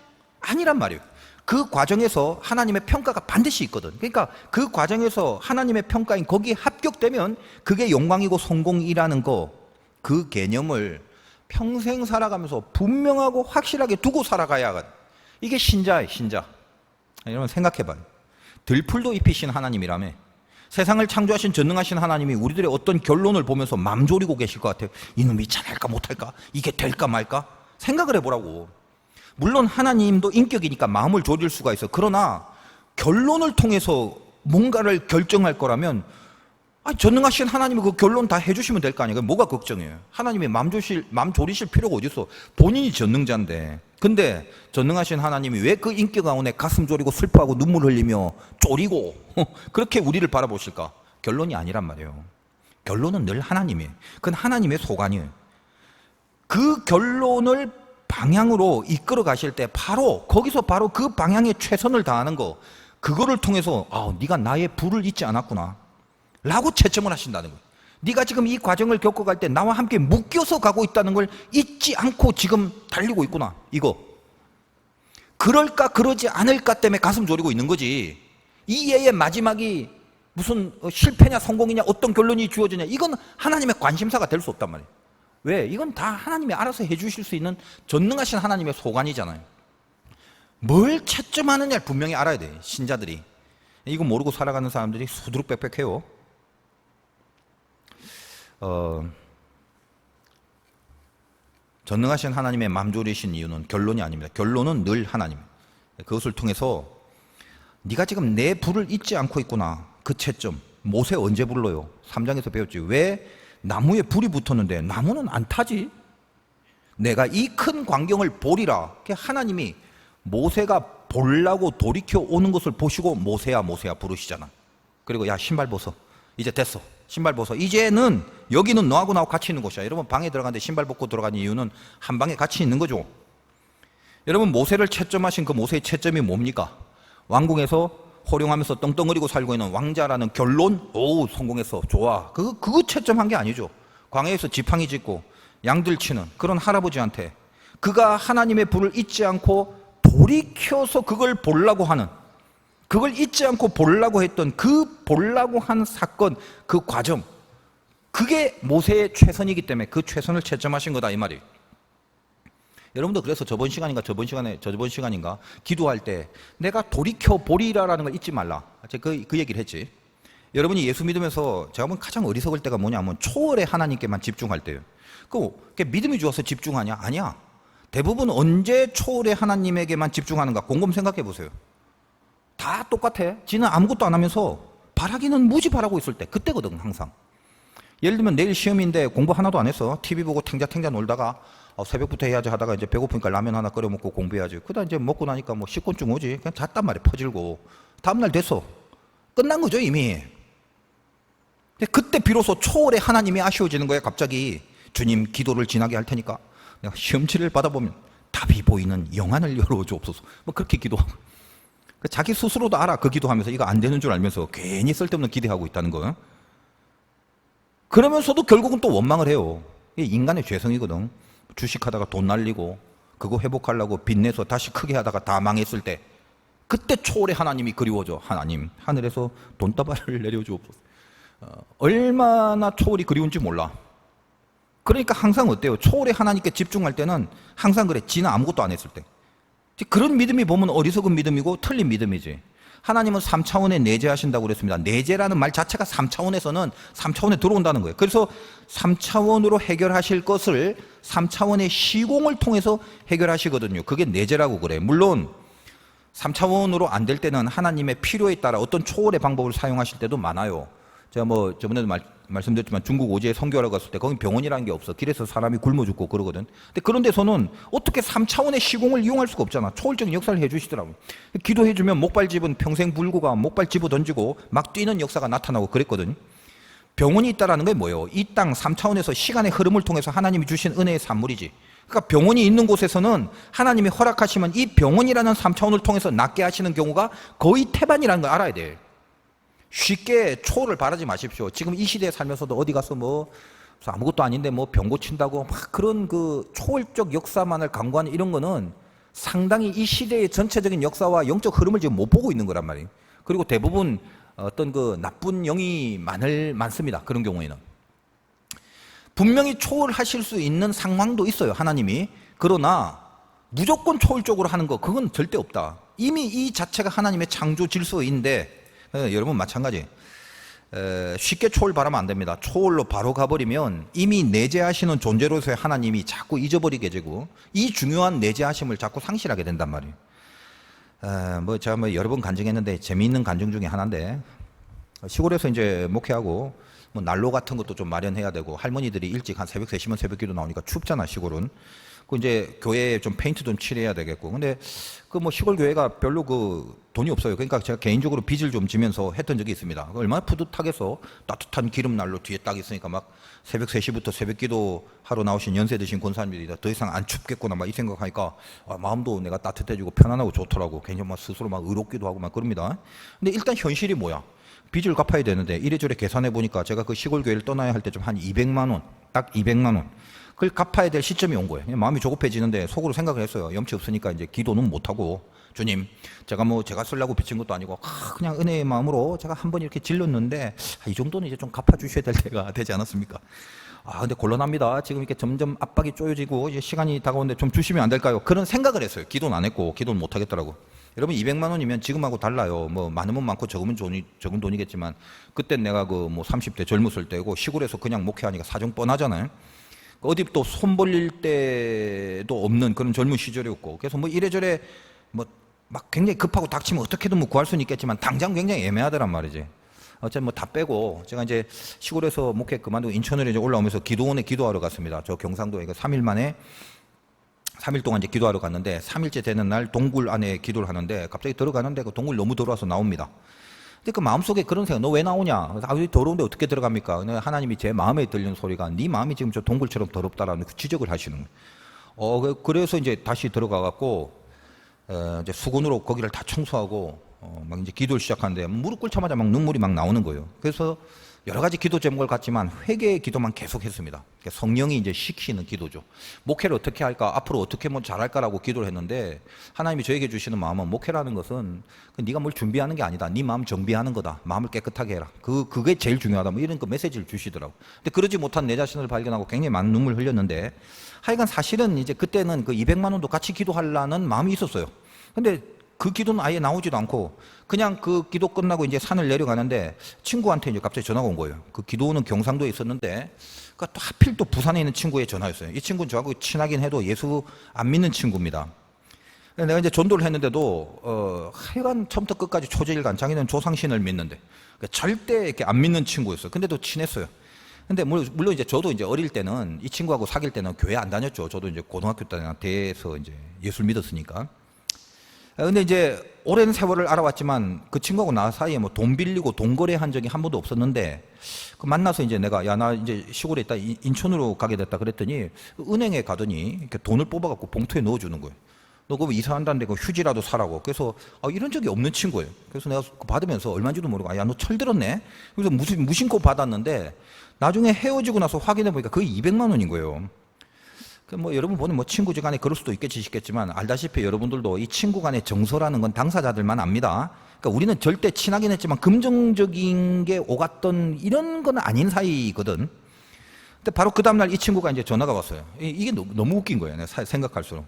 아니란 말이에요. 그 과정에서 하나님의 평가가 반드시 있거든. 그러니까 그 과정에서 하나님의 평가인 거기에 합격되면 그게 영광이고 성공이라는 거, 그 개념을 평생 살아가면서 분명하고 확실하게 두고 살아가야 하거든. 이게 신자예요. 신자. 여러분 생각해봐요. 들풀도 입히신 하나님이라며, 세상을 창조하신 전능하신 하나님이 우리들의 어떤 결론을 보면서 맘 졸이고 계실 것 같아요. 이놈이 잘할까 못할까? 이게 될까 말까? 생각을 해보라고. 물론 하나님도 인격이니까 마음을 졸일 수가 있어요. 그러나 결론을 통해서 뭔가를 결정할 거라면 전능하신 하나님이 그 결론 다 해주시면 될 거 아니에요. 뭐가 걱정이에요? 하나님이 맘 졸이실 필요가 어디 있어? 본인이 전능자인데. 근데 전능하신 하나님이 왜 그 인격 가운데 가슴 졸이고 슬퍼하고 눈물 흘리며 졸이고 그렇게 우리를 바라보실까? 결론이 아니란 말이에요. 결론은 늘 하나님이에요. 그건 하나님의 소관이에요. 그 결론을 방향으로 이끌어 가실 때 거기서 바로 그 방향에 최선을 다하는 거, 그거를 통해서 네가 나의 불을 잊지 않았구나 라고 채점을 하신다는 거예요. 네가 지금 이 과정을 겪어갈 때 나와 함께 묶여서 가고 있다는 걸 잊지 않고 지금 달리고 있구나. 이거. 그럴까 그러지 않을까 때문에 가슴 졸이고 있는 거지. 이 예의 마지막이 무슨 실패냐 성공이냐 어떤 결론이 주어지냐, 이건 하나님의 관심사가 될 수 없단 말이에요. 왜? 이건 다 하나님이 알아서 해주실 수 있는 전능하신 하나님의 소관이잖아요. 뭘 채점하느냐를 분명히 알아야 돼. 신자들이. 이거 모르고 살아가는 사람들이 수두룩빽빽해요. 전능하신 하나님의 맘졸이신 이유는 결론이 아닙니다. 결론은 늘 하나님. 그것을 통해서 네가 지금 내 불을 잊지 않고 있구나. 그 채점. 모세 언제 불러요? 3장에서 배웠지. 왜 나무에 불이 붙었는데 나무는 안 타지? 내가 이 큰 광경을 보리라. 하나님이 모세가 보려고 돌이켜 오는 것을 보시고 모세야 모세야 부르시잖아. 그리고 야 신발 벗어. 이제 됐어. 신발 벗어. 이제는 여기는 너하고 나하고 같이 있는 곳이야. 여러분 방에 들어가는데 신발 벗고 들어가는 이유는 한 방에 같이 있는 거죠. 여러분 모세를 채점하신 그 모세의 채점이 뭡니까? 왕궁에서 호령하면서 떵떵거리고 살고 있는 왕자라는 결론? 오 성공했어. 좋아. 그거 채점한 게 아니죠. 광야에서 지팡이 짚고 양들 치는 그런 할아버지한테 그가 하나님의 불을 잊지 않고 돌이켜서 그걸 보려고 하는, 그걸 잊지 않고 보려고 했던 그 보려고 한 사건, 그 과정, 그게 모세의 최선이기 때문에 그 최선을 채점하신 거다 이 말이에요. 여러분도 그래서 저번 시간인가 기도할 때 내가 돌이켜 보리라라는 걸 잊지 말라. 제가 그 얘기를 했지. 여러분이 예수 믿으면서 제가 보면 가장 어리석을 때가 뭐냐면 초월의 하나님께만 집중할 때예요. 그 믿음이 좋아서 집중하냐? 아니야. 대부분 언제 초월의 하나님에게만 집중하는가? 곰곰 생각해 보세요. 다 똑같아. 지는 아무것도 안 하면서 바라기는 무지 바라고 있을 때 그때거든 항상. 예를 들면 내일 시험인데 공부 하나도 안 했어. TV 보고 탱자탱자 놀다가 새벽부터 해야지 하다가 이제 배고프니까 라면 하나 끓여 먹고 공부해야지. 그러다 이제 먹고 나니까 뭐 식곤증 오지. 그냥 잤단 말이야. 퍼질고. 다음날 됐어. 끝난 거죠 이미. 그때 비로소 초월의 하나님이 아쉬워지는 거야. 갑자기 주님 기도를 지나게 할 테니까 내가 시험지를 받아보면 답이 보이는 영안을 열어주옵소서. 뭐 그렇게 기도하고. 자기 스스로도 알아. 그 기도하면서 이거 안 되는 줄 알면서 괜히 쓸데없는 기대하고 있다는 거. 그러면서도 결국은 또 원망을 해요. 이게 인간의 죄성이거든. 주식하다가 돈 날리고 그거 회복하려고 빚내서 다시 크게 하다가 다 망했을 때 그때 초월의 하나님이 그리워져. 하나님 하늘에서 돈다발을 내려주옵소서. 얼마나 초월이 그리운지 몰라. 그러니까 항상 어때요? 초월의 하나님께 집중할 때는 항상 그래. 지는 아무것도 안 했을 때. 그런 믿음이 보면 어리석은 믿음이고 틀린 믿음이지. 하나님은 3차원에 내재하신다고 그랬습니다. 내재라는 말 자체가 3차원에서는 3차원에 들어온다는 거예요. 그래서 3차원으로 해결하실 것을 3차원의 시공을 통해서 해결하시거든요. 그게 내재라고 그래요. 물론 3차원으로 안 될 때는 하나님의 필요에 따라 어떤 초월의 방법을 사용하실 때도 많아요. 제가 뭐 저번에도 말씀드렸지만 중국 오지에 선교하러 갔을 때 거기 병원이라는 게 없어. 길에서 사람이 굶어 죽고 그러거든. 근데 그런 데서는 어떻게 3차원의 시공을 이용할 수가 없잖아. 초월적인 역사를 해주시더라고. 기도해주면 목발 집은 평생 불구가 목발 집어 던지고 막 뛰는 역사가 나타나고 그랬거든. 병원이 있다라는 게 뭐예요? 이 땅 3차원에서 시간의 흐름을 통해서 하나님이 주신 은혜의 산물이지. 그러니까 병원이 있는 곳에서는 하나님이 허락하시면 이 병원이라는 3차원을 통해서 낫게 하시는 경우가 거의 태반이라는 걸 알아야 돼. 쉽게 초월을 바라지 마십시오. 지금 이 시대에 살면서도 어디 가서 뭐 아무것도 아닌데 뭐 병 고친다고 막 그런 그 초월적 역사만을 강구하는 이런 거는 상당히 이 시대의 전체적인 역사와 영적 흐름을 지금 못 보고 있는 거란 말이에요. 그리고 대부분 어떤 그 나쁜 영이 많습니다. 그런 경우에는. 분명히 초월하실 수 있는 상황도 있어요. 하나님이. 그러나 무조건 초월적으로 하는 거 그건 절대 없다. 이미 이 자체가 하나님의 창조 질서인데 여러분 마찬가지. 쉽게 초월 바라면 안 됩니다. 초월로 바로 가버리면 이미 내재하시는 존재로서의 하나님이 자꾸 잊어버리게 되고 이 중요한 내재하심을 자꾸 상실하게 된단 말이에요. 제가 여러 번 간증했는데 재미있는 간증 중에 하나인데 시골에서 이제 목회하고 뭐 난로 같은 것도 좀 마련해야 되고 할머니들이 일찍 한 새벽 3시면 새벽기도 나오니까 춥잖아 시골은. 그 이제 교회에 좀 페인트 좀 칠해야 되겠고. 근데 그 뭐 시골 교회가 별로 그 돈이 없어요. 그러니까 제가 개인적으로 빚을 좀 지면서 했던 적이 있습니다. 얼마나 뿌듯하겠어. 따뜻한 기름난로 뒤에 딱 있으니까 막 새벽 3시부터 새벽기도 하러 나오신 연세 드신 권사님들이 더 이상 안 춥겠구나 막 이 생각하니까 마음도 내가 따뜻해지고 편안하고 좋더라고. 괜히 막 스스로 막 의롭기도 하고 막 그럽니다. 근데 일단 현실이 뭐야? 빚을 갚아야 되는데 이래저래 계산해 보니까 제가 그 시골 교회를 떠나야 할 때 좀 한 200만 원, 딱 200만 원. 그걸 갚아야 될 시점이 온 거예요. 마음이 조급해지는데 속으로 생각을 했어요. 염치 없으니까 이제 기도는 못 하고, 주님, 제가 쓰려고 빚진 것도 아니고 그냥 은혜의 마음으로 제가 한 번 이렇게 질렀는데 이 정도는 이제 좀 갚아 주셔야 될 때가 되지 않았습니까? 근데 곤란합니다. 지금 이렇게 점점 압박이 쪼여지고 이제 시간이 다가오는데 좀 주시면 안 될까요? 그런 생각을 했어요. 기도는 안 했고 기도는 못 하겠더라고. 여러분 200만 원이면 지금하고 달라요. 뭐 많으면 많고 적으면 적은 돈이겠지만 그땐 내가 그 뭐 30대 젊었을 때고 시골에서 그냥 목회하니까 사정 뻔하잖아요. 어디 또 손 벌릴 때도 없는 그런 젊은 시절이었고, 그래서 뭐 이래저래 뭐 막 굉장히 급하고 닥치면 어떻게든 뭐 구할 수는 있겠지만 당장 굉장히 애매하더란 말이지. 어쨌든 뭐 다 빼고 제가 이제 시골에서 목회 그만두고 인천으로 이제 올라오면서 기도원에 기도하러 갔습니다. 저 경상도에 3일 만에 3일 동안 이제 기도하러 갔는데 3일째 되는 날 동굴 안에 기도를 하는데 갑자기 들어가는데 그 동굴 너무 더러워서 나옵니다. 근데 그 마음속에 그런 생각, 너 왜 나오냐? 여기 더러운데 어떻게 들어갑니까? 하나님이 제 마음에 들리는 소리가 네 마음이 지금 저 동굴처럼 더럽다라는 그 지적을 하시는 거예요. 그래서 이제 다시 들어가 갖고 이제 수건으로 거기를 다 청소하고 막 이제 기도를 시작하는데 무릎 꿇자마자 막 눈물이 막 나오는 거예요. 그래서 여러 가지 기도 제목을 갖지만 회개의 기도만 계속했습니다. 성령이 이제 시키는 기도죠. 목회를 어떻게 할까, 앞으로 어떻게 뭐 잘할까라고 기도를 했는데 하나님이 저에게 주시는 마음은 목회라는 것은 네가 뭘 준비하는 게 아니다. 네 마음 정비하는 거다. 마음을 깨끗하게 해라. 그게 제일 중요하다. 뭐 이런 그 메시지를 주시더라고. 근데 그러지 못한 내 자신을 발견하고 굉장히 많은 눈물을 흘렸는데 하여간 사실은 이제 그때는 그 200만 원도 같이 기도하려는 마음이 있었어요. 근데 그 기도는 아예 나오지도 않고 그냥 그 기도 끝나고 이제 산을 내려가는데 친구한테 이제 갑자기 전화가 온 거예요. 그 기도는 경상도에 있었는데 또 하필 또 부산에 있는 친구의 전화였어요. 이 친구는 저하고 친하긴 해도 예수 안 믿는 친구입니다. 내가 이제 전도를 했는데도 하여간 처음부터 끝까지 초제일관 자기는 조상신을 믿는데 절대 이렇게 안 믿는 친구였어요. 근데도 친했어요. 근데 물론 이제 저도 이제 어릴 때는 이 친구하고 사귈 때는 교회 안 다녔죠. 저도 이제 고등학교 때에서 이제 예수를 믿었으니까. 근데 이제 오랜 세월을 알아왔지만 그 친구하고 나 사이에 뭐 돈 빌리고 돈 거래한 적이 한 번도 없었는데 그 만나서 이제 내가 나 이제 시골에 있다 인천으로 가게 됐다 그랬더니 은행에 가더니 이렇게 돈을 뽑아갖고 봉투에 넣어주는 거예요. 너 그거 이사한다는데 그 휴지라도 사라고. 그래서 이런 적이 없는 친구예요. 그래서 내가 받으면서 얼마인지도 모르고 야 너 철들었네. 그래서 무심코 받았는데 나중에 헤어지고 나서 확인해 보니까 거의 200만 원인 거예요. 뭐 여러분 보는 뭐 친구 간에 그럴 수도 있겠지 싶겠지만 알다시피 여러분들도 이 친구 간의 정서라는 건 당사자들만 압니다. 그러니까 우리는 절대 친하긴 했지만 금전적인 게 오갔던 이런 건 아닌 사이거든. 근데 바로 그 다음날 이 친구가 이제 전화가 왔어요. 이게 너무 웃긴 거예요. 내가 생각할수록.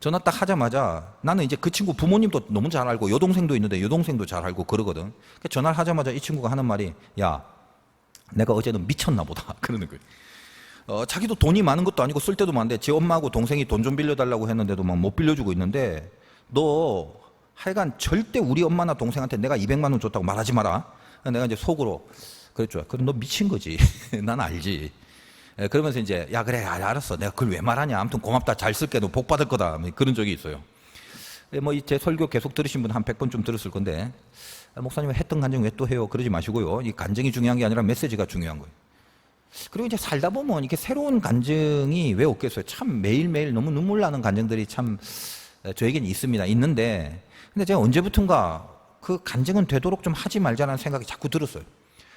전화 딱 하자마자 나는 이제 그 친구 부모님도 너무 잘 알고 여동생도 있는데 여동생도 잘 알고 그러거든. 전화를 하자마자 이 친구가 하는 말이 야 내가 어제는 미쳤나 보다 그러는 거예요. 자기도 돈이 많은 것도 아니고 쓸 때도 많은데 제 엄마하고 동생이 돈 좀 빌려달라고 했는데도 막 못 빌려주고 있는데 너 하여간 절대 우리 엄마나 동생한테 내가 200만 원 줬다고 말하지 마라. 내가 이제 속으로 그랬죠. 그럼 너 미친 거지. 난 알지. 그러면서 이제 야 그래 알았어. 내가 그걸 왜 말하냐. 아무튼 고맙다. 잘 쓸게. 너 복 받을 거다. 그런 적이 있어요. 뭐 제 설교 계속 들으신 분 한 100번 들었을 건데 목사님 했던 간증 왜 또 해요? 그러지 마시고요. 이 간증이 중요한 게 아니라 메시지가 중요한 거예요. 그리고 이제 살다 보면 이렇게 새로운 간증이 왜 없겠어요? 참 매일매일 너무 눈물 나는 간증들이 참 저에겐 있는데 근데 제가 언제부턴가 그 간증은 되도록 좀 하지 말자라는 생각이 자꾸 들었어요.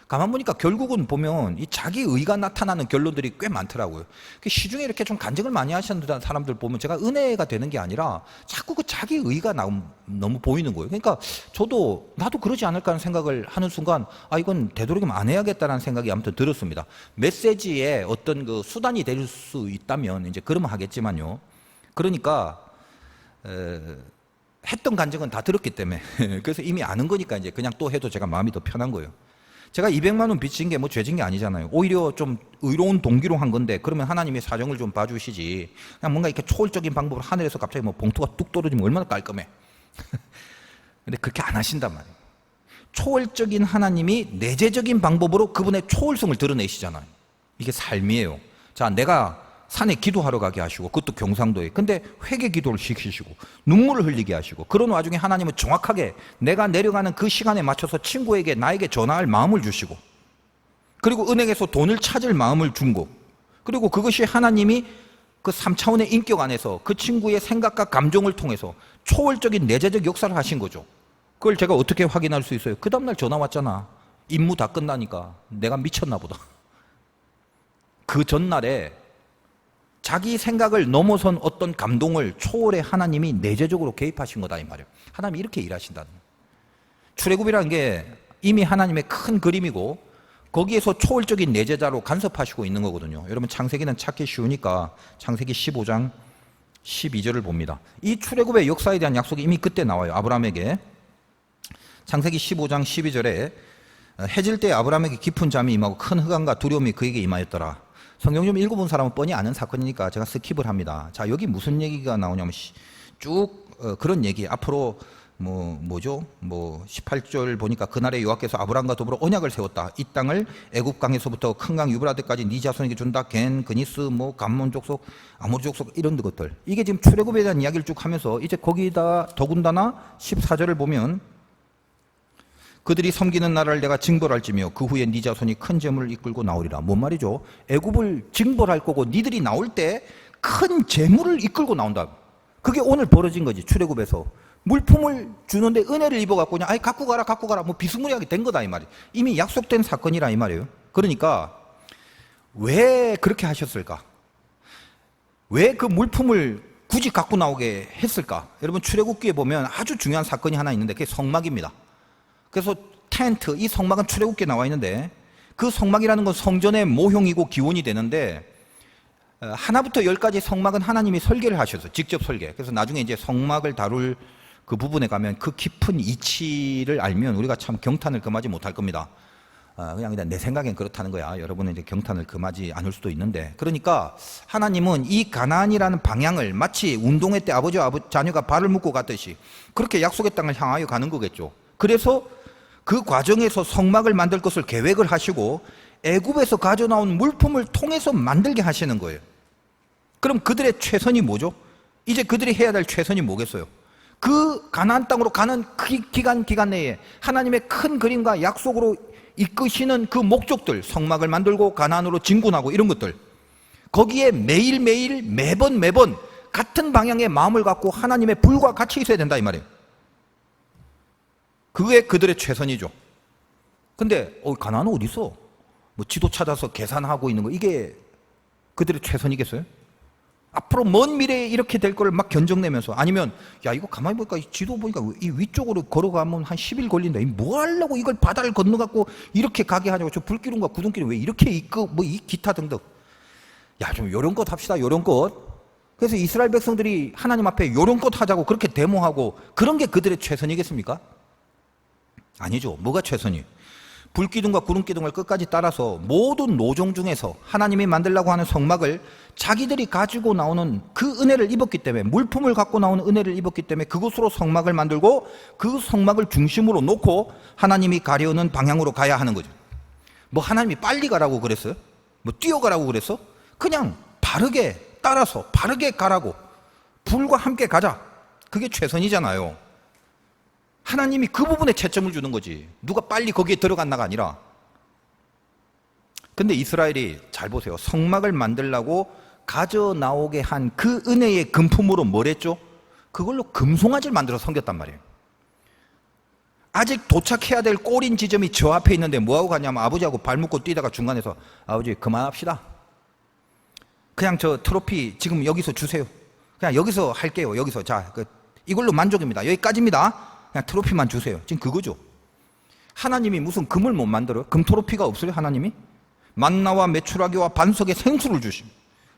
가만 보니까 결국은 보면 이 자기 의가 나타나는 결론들이 꽤 많더라고요. 시중에 이렇게 좀 간증을 많이 하시는 사람들 보면 제가 은혜가 되는 게 아니라 자꾸 그 자기 의가 너무 보이는 거예요. 그러니까 나도 그러지 않을까 하는 생각을 하는 순간 이건 되도록이면 안 해야겠다는 생각이 아무튼 들었습니다. 메시지의 어떤 그 수단이 될 수 있다면 이제 그러면 하겠지만요. 그러니까 했던 간증은 다 들었기 때문에 그래서 이미 아는 거니까 이제 그냥 또 해도 제가 마음이 더 편한 거예요. 제가 200만 원 빚진 게 뭐 죄진 게 아니잖아요. 오히려 좀 의로운 동기로 한 건데 그러면 하나님의 사정을 좀 봐주시지. 그냥 뭔가 이렇게 초월적인 방법으로 하늘에서 갑자기 뭐 봉투가 뚝 떨어지면 얼마나 깔끔해. 근데 그렇게 안 하신단 말이에요. 초월적인 하나님이 내재적인 방법으로 그분의 초월성을 드러내시잖아요. 이게 삶이에요. 자, 내가 산에 기도하러 가게 하시고 그것도 경상도에. 근데 회개 기도를 시키시고 눈물을 흘리게 하시고 그런 와중에 하나님은 정확하게 내가 내려가는 그 시간에 맞춰서 친구에게 나에게 전화할 마음을 주시고 그리고 은행에서 돈을 찾을 마음을 준 거. 그리고 그것이 하나님이 그 3차원의 인격 안에서 그 친구의 생각과 감정을 통해서 초월적인 내재적 역사를 하신 거죠. 그걸 제가 어떻게 확인할 수 있어요? 그 다음날 전화 왔잖아. 임무 다 끝나니까 내가 미쳤나 보다. 그 전날에 자기 생각을 넘어선 어떤 감동을 초월해 하나님이 내재적으로 개입하신 거다 이 말이에요. 하나님이 이렇게 일하신다는 거예요. 출애굽이라는 게 이미 하나님의 큰 그림이고 거기에서 초월적인 내재자로 간섭하시고 있는 거거든요. 여러분 창세기는 찾기 쉬우니까 창세기 15장 12절을 봅니다. 이 출애굽의 역사에 대한 약속이 이미 그때 나와요. 아브라함에게. 창세기 15장 12절에 해질 때 아브라함에게 깊은 잠이 임하고 큰 흑암과 두려움이 그에게 임하였더라. 성경 좀 읽어본 사람은 뻔히 아는 사건이니까 제가 스킵을 합니다. 자, 여기 무슨 얘기가 나오냐면 쭉 그런 얘기. 앞으로 뭐죠? 18절 보니까 그날에 여호와께서 아브라함과 더불어 언약을 세웠다. 이 땅을 애굽 강에서부터 큰 강 유브라데까지 네 자손에게 준다. 겐, 그니스, 감몬 족속, 아모리 족속 이런 것들. 이게 지금 출애굽에 대한 이야기를 쭉 하면서 이제 거기다 더군다나 14절을 보면 그들이 섬기는 나라를 내가 징벌할지며 그 후에 네 자손이 큰 재물을 이끌고 나오리라. 뭔 말이죠? 애굽을 징벌할 거고 니들이 나올 때 큰 재물을 이끌고 나온다. 그게 오늘 벌어진 거지. 출애굽에서 물품을 주는데 은혜를 입어갖고 그냥 아이 갖고 가라 비스무리하게 된 거다 이 말이에요. 이미 약속된 사건이라 이 말이에요. 그러니까 왜 그렇게 하셨을까? 왜 그 물품을 굳이 갖고 나오게 했을까? 여러분 출애굽기에 보면 아주 중요한 사건이 하나 있는데 그게 성막입니다. 그래서 텐트, 이 성막은 출애굽기에 나와 있는데 그 성막이라는 건 성전의 모형이고 기원이 되는데 하나부터 열까지 성막은 하나님이 설계를 하셔서 직접 설계. 그래서 나중에 이제 성막을 다룰 그 부분에 가면 그 깊은 이치를 알면 우리가 참 경탄을 금하지 못할 겁니다. 그냥 내 생각엔 그렇다는 거야. 여러분은 이제 경탄을 금하지 않을 수도 있는데. 그러니까 하나님은 이 가나안이라는 방향을 마치 운동회 때 아버지와 자녀가 발을 묶고 갔듯이 그렇게 약속의 땅을 향하여 가는 거겠죠. 그래서 그 과정에서 성막을 만들 것을 계획을 하시고 애굽에서 가져나온 물품을 통해서 만들게 하시는 거예요. 그럼 그들의 최선이 뭐죠? 이제 그들이 해야 될 최선이 뭐겠어요? 그 가나안 땅으로 가는 기간 내에 하나님의 큰 그림과 약속으로 이끄시는 그 목적들, 성막을 만들고 가나안으로 진군하고 이런 것들, 거기에 매일매일 매번 같은 방향의 마음을 갖고 하나님의 불과 같이 있어야 된다 이 말이에요. 그게 그들의 최선이죠. 근데 가나안은 어디 있어? 지도 찾아서 계산하고 있는 거, 이게 그들의 최선이겠어요? 앞으로 먼 미래에 이렇게 될 거를 막 견적내면서, 아니면 야 이거 가만히 보니까 지도 보니까 이 위쪽으로 걸어가면 한 10일 걸린다. 뭐 하려고 이걸 바다를 건너갖고 이렇게 가게 하냐고. 저 불기둥과 구둥길이 왜 이렇게 이 기타 등등. 야 좀 요런 것 합시다. 요런 것. 그래서 이스라엘 백성들이 하나님 앞에 요런 것 하자고 그렇게 데모하고, 그런 게 그들의 최선이겠습니까? 아니죠. 뭐가 최선이에요? 불기둥과 구름기둥을 끝까지 따라서 모든 노종 중에서 하나님이 만들려고 하는 성막을 자기들이 가지고 나오는 그 은혜를 입었기 때문에, 물품을 갖고 나오는 은혜를 입었기 때문에 그곳으로 성막을 만들고 그 성막을 중심으로 놓고 하나님이 가려는 방향으로 가야 하는 거죠. 하나님이 빨리 가라고 그랬어요? 뛰어가라고 그랬어? 그냥 바르게 따라서 바르게 가라고, 불과 함께 가자. 그게 최선이잖아요. 하나님이 그 부분에 채점을 주는 거지. 누가 빨리 거기에 들어갔나가 아니라. 근데 이스라엘이 잘 보세요. 성막을 만들라고 가져 나오게 한 그 은혜의 금품으로 뭘 했죠? 그걸로 금송아지를 만들어 섬겼단 말이에요. 아직 도착해야 될 꼬린 지점이 저 앞에 있는데 뭐하고 가냐면 아버지하고 발 묶고 뛰다가 중간에서 아버지 그만합시다. 그냥 저 트로피 지금 여기서 주세요. 그냥 여기서 할게요. 여기서. 자, 이걸로 만족입니다. 여기까지입니다. 그냥 트로피만 주세요. 지금 그거죠. 하나님이 무슨 금을 못 만들어요? 금 트로피가 없어요? 하나님이? 만나와 메추라기와 반석의 생수를 주시고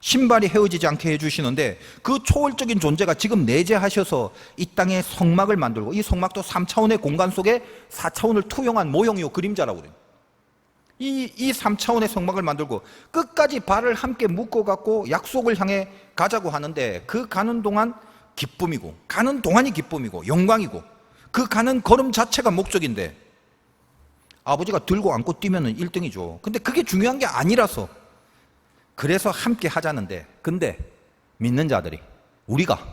신발이 헤어지지 않게 해주시는데, 그 초월적인 존재가 지금 내재하셔서 이 땅에 성막을 만들고, 이 성막도 3차원의 공간 속에 4차원을 투영한 모형이요 그림자라고 그래요. 이 3차원의 성막을 만들고 끝까지 발을 함께 묶어갖고 약속을 향해 가자고 하는데, 그 가는 동안 기쁨이고, 가는 동안이 기쁨이고 영광이고, 그 가는 걸음 자체가 목적인데, 아버지가 들고 안고 뛰면 1등이죠. 근데 그게 중요한 게 아니라서, 그래서 함께 하자는데, 근데 믿는 자들이, 우리가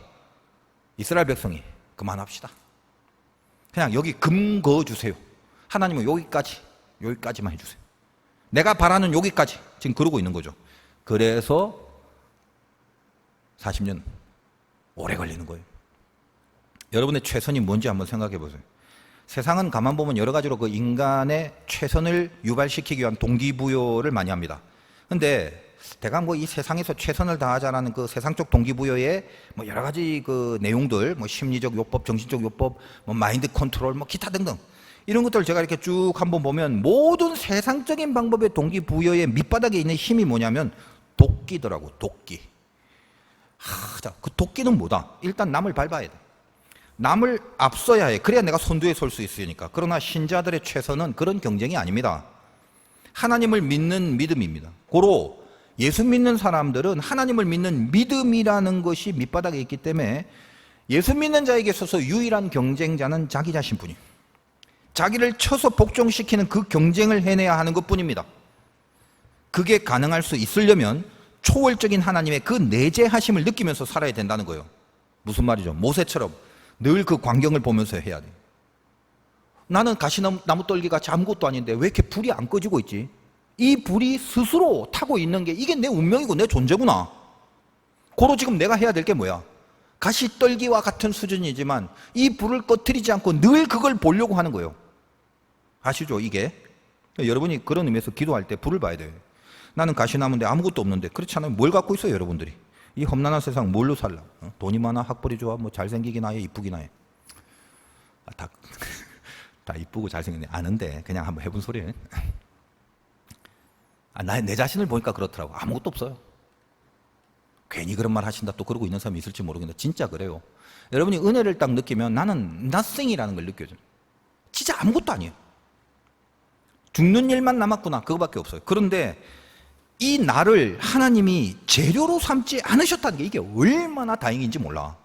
이스라엘 백성이 그만합시다. 그냥 여기 금 그어주세요. 하나님은 여기까지만 해주세요. 내가 바라는 여기까지. 지금 그러고 있는 거죠. 그래서 40년 오래 걸리는 거예요. 여러분의 최선이 뭔지 한번 생각해 보세요. 세상은 가만 보면 여러 가지로 그 인간의 최선을 유발시키기 위한 동기부여를 많이 합니다. 근데 대강 뭐 이 세상에서 최선을 다하자라는 그 세상적 동기부여의 뭐 여러 가지 그 내용들, 뭐 심리적 요법, 정신적 요법, 뭐 마인드 컨트롤, 뭐 기타 등등 이런 것들 제가 이렇게 쭉 한번 보면 모든 세상적인 방법의 동기부여의 밑바닥에 있는 힘이 뭐냐면 도끼더라고, 도끼. 자, 그 도끼는 뭐다? 일단 남을 밟아야 돼. 남을 앞서야 해. 그래야 내가 선두에 설 수 있으니까. 그러나 신자들의 최선은 그런 경쟁이 아닙니다. 하나님을 믿는 믿음입니다. 고로 예수 믿는 사람들은 하나님을 믿는 믿음이라는 것이 밑바닥에 있기 때문에 예수 믿는 자에게 있어서 유일한 경쟁자는 자기 자신뿐이에요. 자기를 쳐서 복종시키는 그 경쟁을 해내야 하는 것뿐입니다. 그게 가능할 수 있으려면 초월적인 하나님의 그 내재하심을 느끼면서 살아야 된다는 거예요. 무슨 말이죠? 모세처럼 늘 그 광경을 보면서 해야 돼요. 나는 가시나무 떨기가 아무것도 아닌데 왜 이렇게 불이 안 꺼지고 있지? 이 불이 스스로 타고 있는 게 이게 내 운명이고 내 존재구나. 고로 지금 내가 해야 될 게 뭐야? 가시떨기와 같은 수준이지만 이 불을 꺼뜨리지 않고 늘 그걸 보려고 하는 거예요. 아시죠? 이게 여러분이 그런 의미에서 기도할 때 불을 봐야 돼요. 나는 가시나무인데 아무것도 없는데 그렇지 않으면 뭘 갖고 있어요? 여러분들이 이 험난한 세상 뭘로 살라? 돈이 많아? 학벌이 좋아? 뭐 잘생기긴 해? 이쁘긴 해? 다 이쁘고 잘생겼네. 아는데 그냥 한번 해본 소리예요. 내 자신을 보니까 그렇더라고. 아무것도 없어요. 괜히 그런 말 하신다 또 그러고 있는 사람이 있을지 모르겠는데 진짜 그래요. 여러분이 은혜를 딱 느끼면 나는 nothing이라는 걸 느껴져요. 진짜 아무것도 아니에요. 죽는 일만 남았구나. 그거밖에 없어요. 그런데 이 나를 하나님이 재료로 삼지 않으셨다는 게 이게 얼마나 다행인지 몰라.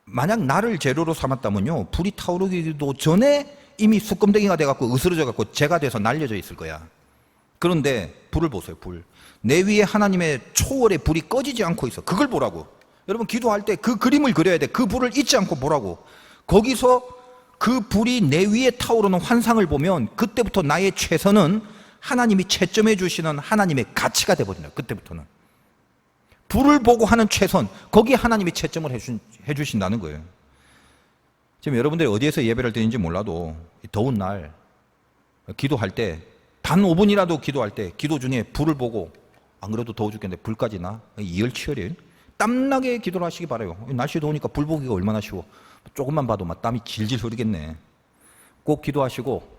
만약 나를 재료로 삼았다면요, 불이 타오르기도 전에 이미 수검댕이가 돼갖고 으스러져갖고 재가 돼서 날려져 있을 거야. 그런데 불을 보세요. 불. 내 위에 하나님의 초월의 불이 꺼지지 않고 있어. 그걸 보라고. 여러분 기도할 때 그 그림을 그려야 돼. 그 불을 잊지 않고 보라고. 거기서 그 불이 내 위에 타오르는 환상을 보면 그때부터 나의 최선은 하나님이 채점해 주시는 하나님의 가치가 돼버리네요. 그때부터는 불을 보고 하는 최선, 거기에 하나님이 채점을 해주신다는 거예요. 지금 여러분들이 어디에서 예배를 드리는지 몰라도 더운 날 기도할 때 단 5분이라도 기도할 때 기도 중에 불을 보고 안 그래도 더워 죽겠는데 불까지 나 이열치열일 땀나게 기도를 하시기 바라요. 날씨 더우니까 불 보기가 얼마나 쉬워. 조금만 봐도 막 땀이 질질 흐르겠네. 꼭 기도하시고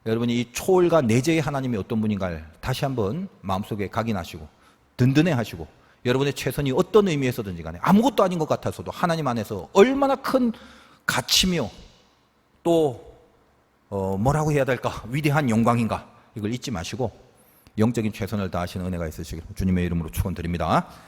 여러분이 이 초월과 내재의 하나님이 어떤 분인가를 다시 한번 마음속에 각인하시고 든든해 하시고 여러분의 최선이 어떤 의미에서든지 간에 아무것도 아닌 것 같아서도 하나님 안에서 얼마나 큰 가치며 또 뭐라고 해야 될까? 위대한 영광인가? 이걸 잊지 마시고 영적인 최선을 다하시는 은혜가 있으시길 주님의 이름으로 축원드립니다.